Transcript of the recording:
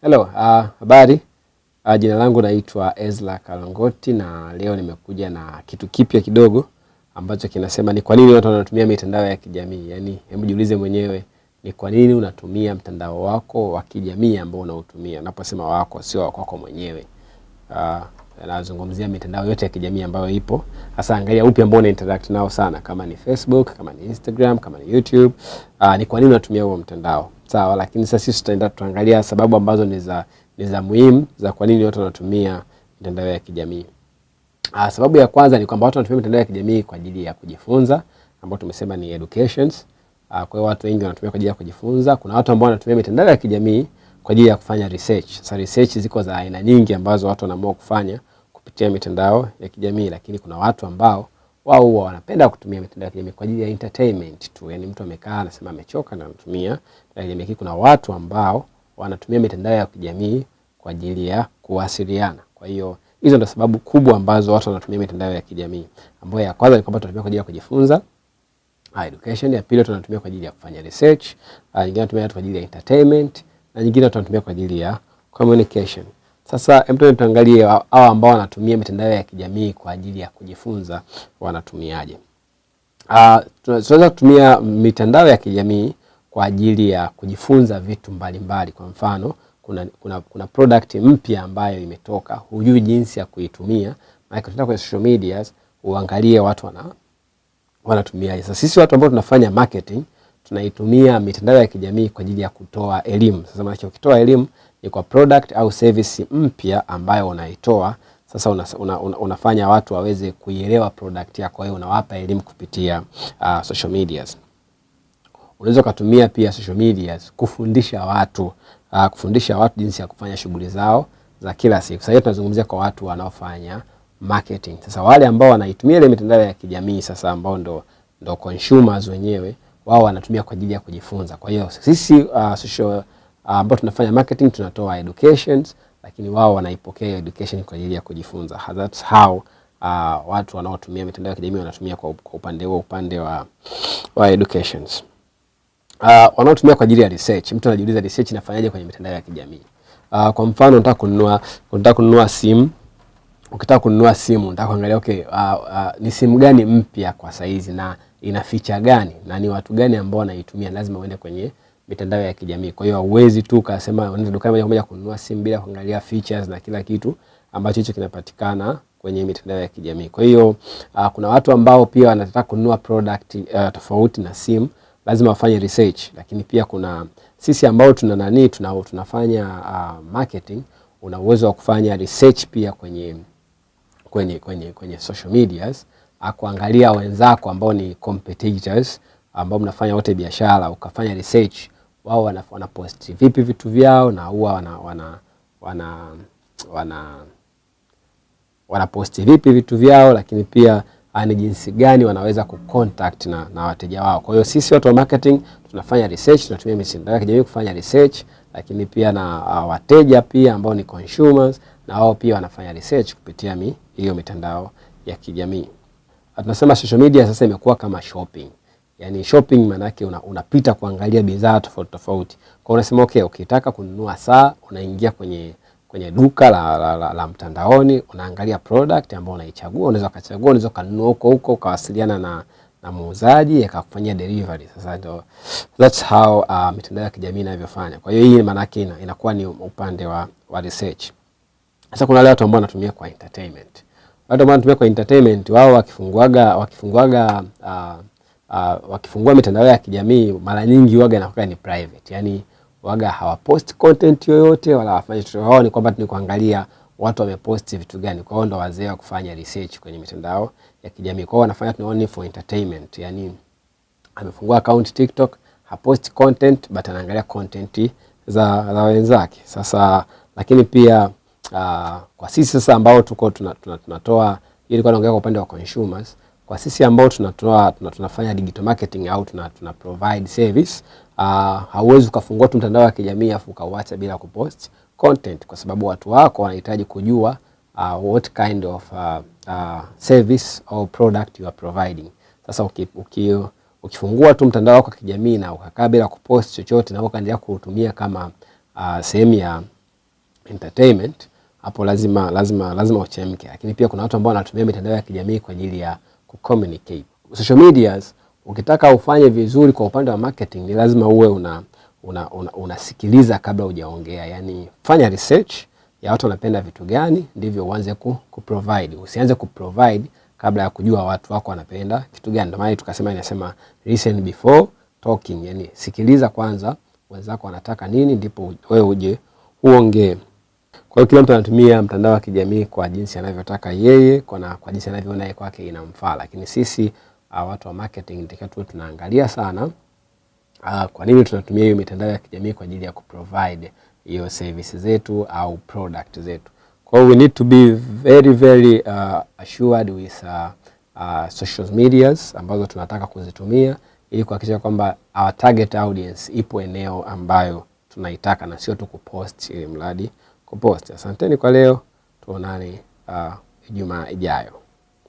Hello, habari. Jina langu naitwa Ezra Kalangoti na leo nimekuja na kitu kipya kidogo ambacho kinasema ni kwa nini watu wanatumia mitandao ya kijamii. Yaani hebu jiulize mwenyewe ni kwa nini unatumia mtandao wako wa kijamii ambao unautumia. Naposema wako sio wako mwenyewe. Nazungumzia mitandao yote ya kijamii ambayo ipo. Sasa angalia upi ambao una interact nao sana, kama ni Facebook, kama ni Instagram, kama ni YouTube. Ni kwa nini unatumia huo mtandao? Sawa, lakini sasa sisi tutaenda tuangalia sababu ambazo ni za muhimu za kwa nini watu wanatumia mitandao ya kijamii. Sababu ya kwanza ni kwamba watu wanatumia mitandao ya kijamii kwa ajili ya kujifunza, ambao tumesema ni educations. Kwa hiyo watu wengi wanatumia kwa ajili ya kujifunza. Kuna watu ambao wanatumia mitandao ya kijamii kwa ajili ya kufanya research. Sasa research ziko za aina nyingi ambazo watu wanaamua kufanya kupitia mitandao ya kijamii, lakini kuna watu ambao wao wanapenda kutumia mitandao ya kijamii kwa ajili ya entertainment tu. Yaani mtu amekaa anasema amechoka na anatumia mitandao ya kijamii. Kuna watu ambao wanatumia mitandao ya kijamii kwa ajili ya kuwasiliana. Kwa hiyo hizo ndio sababu kubwa ambazo watu wanatumia mitandao ya kijamii. Ambayo ya kwanza ni kwamba tunatumia kwa ajili ya kujifunza, education. Ya pili tunatumia kwa ajili ya kufanya research, nyingine tunatumia kwa ajili ya entertainment, na nyingine tunatumia kwa ajili ya communication. Sasa hebu tuangalie hao ambao wanatumia mitandao ya kijamii kwa ajili ya kujifunza wanatumiaje. Tunaweza kutumia mitandao ya kijamii kwa ajili ya kujifunza vitu mbalimbali. Kwa mfano, kuna product mpya ambayo imetoka, hujui jinsi ya kuitumia, maana tunaenda kwenye social media uangalie watu wanatumiaje. Sasa sisi watu ambao tunafanya marketing tunaitumia mitandao ya kijamii kwa ajili ya kutoa elimu. Sasa maana ukitoa elimu ni kwa product au service mpya ambayo unaitoa. Sasa unafanya watu waweze kuielewa product yako, kwa hiyo unawapa elimu kupitia social medias. Unaweza kutumia pia social medias kufundisha watu jinsi ya kufanya shughuli zao za kila siku. Sasa tunazungumzia kwa watu wanaofanya marketing. Sasa wale ambao wanaitumia ile mitandao ya kijamii sasa ambao ndo consumers wenyewe, wao wanatumia kwa ajili ya kujifunza. Kwa hiyo sisi social ambao tunafanya marketing tunatoa educations, lakini wao wanaipokea education kwa ajili ya kujifunza. That's how watu wanaotumia mitandao ya kijamii wanatumia kwa upande wa educations. Wanaotumia kwa ajili ya research. Mtu anajiuliza research inafanyaje kwenye mitandao ya kijamii? Kwa mfano unataka kununua simu. Ukitaka kununua simu, unataka kuangalia ni simu gani mpya kwa saizi na ina feature gani na ni watu gani ambao wanaitumia. Lazima uende kwenye mitandao ya kijamii. Kwa hiyo huwezi tu kusema unaenda dukani moja kwa moja kununua simu bila kuangalia features na kila kitu ambacho hicho kinapatikana kwenye mitandao ya kijamii. Kwa hiyo kuna watu ambao pia wanataka kununua product tofauti na simu, lazima wafanye research. Lakini pia kuna sisi ambao tunafanya marketing, una uwezo wa kufanya research pia kwenye social medias, kuangalia wenzako ambao ni competitors ambao mnafanya wote biashara, ukafanya research wao wanapost vipi vitu vyao, na huwa wanapost vipi vitu vyao, lakini pia ni jinsi gani wanaweza kucontact na wateja wao. Kwa hiyo sisi watu wa marketing tunafanya research, tunatumia mitandao ya kijamii kufanya research, lakini pia na wateja pia ambao ni consumers, na wao pia wanafanya research kupitia hiyo mitandao ya kijamii. Tunasema social media sasa imekuwa kama shopping. Yaani shopping maana yake unapita kuangalia bidhaa tofauti tofauti. Kwa unasema ukitaka kununua saa, unaingia kwenye duka la mtandaoni, unaangalia product ambayo unaichagua, unaweza kuchagua, unaweza kununua huko ukawasiliana na muuzaji akakufanyia delivery. Sasa that's how mitandao ya kijamii inavyofanya. Kwa hiyo hii maana yake inakuwa ni upande wa research. Sasa kuna wale watu ambao wanatumia kwa entertainment. Watu ambao wanatumia kwa entertainment, wao wakifungua mitandao ya kijamii mara nyingi inakuwa ni private. Yaani hawapost content yoyote wala hawafanyi chochote. Wao ni kwamba ni kuangalia watu wamepost vitu gani. Kwa hiyo ndo wazee wa kufanya research kwenye mitandao ya kijamii. Kwa hiyo wanafanya only for entertainment. Yaani amefungua account TikTok, hapost content but anaangalia content za wenzake. Sasa lakini pia kwa sisi sasa ambao tunatoa, ili kwa naongea kwa upande wa consumers, kwa sisi ambao tunafanya digital marketing au tuna provide service, hauwezi ukafungua tu mtandao wa kijamii afu ukauacha bila kupost content, kwa sababu watu wako wanahitaji kujua what kind of service or product you are providing. Sasa ukifungua tu mtandao wako wa kijamii na ukakaa bila kupost chochote na ukaendelea kuutumia kama sehemu entertainment, hapo lazima uchemke. Lakini pia kuna watu ambao wanatumia mitandao ya kijamii kwa ajili ya kucommunicate. Social medias, ukitaka ufanye vizuri kwa upande wa marketing, ni lazima uwe unasikiliza kabla hujaongea. Yani fanya research ya watu wanapenda vitu gani, ndivyo uanze kuprovide. Usianze kuprovide kabla ya kujua watu wako wanapenda kitu gani. Ndio maana tukasema inasema listen before talking, yani sikiliza kwanza wenzako wanataka nini, ndipo wewe uje uongee. Kwa hiyo kila mtu anatumia mtandao wa kijamii kwa jinsi anavyotaka yeye, kwa jinsi anavyoona yeye kwake inamfaa. Lakini sisi watu wa marketing ndio tu tunaangalia sana kwa nini tunatumia hiyo mitandao ya kijamii kwa ajili ya kuprovide hiyo services zetu au product zetu. Kwa hiyo we need to be very assured with social medias ambazo tunataka kuzitumia, ili kuhakikisha kwamba our target audience ipo eneo ambayo tunaitaka na sio tu kupost ili mradi kupost. Asanteni kwa leo, tuonane Ijumaa ijayo.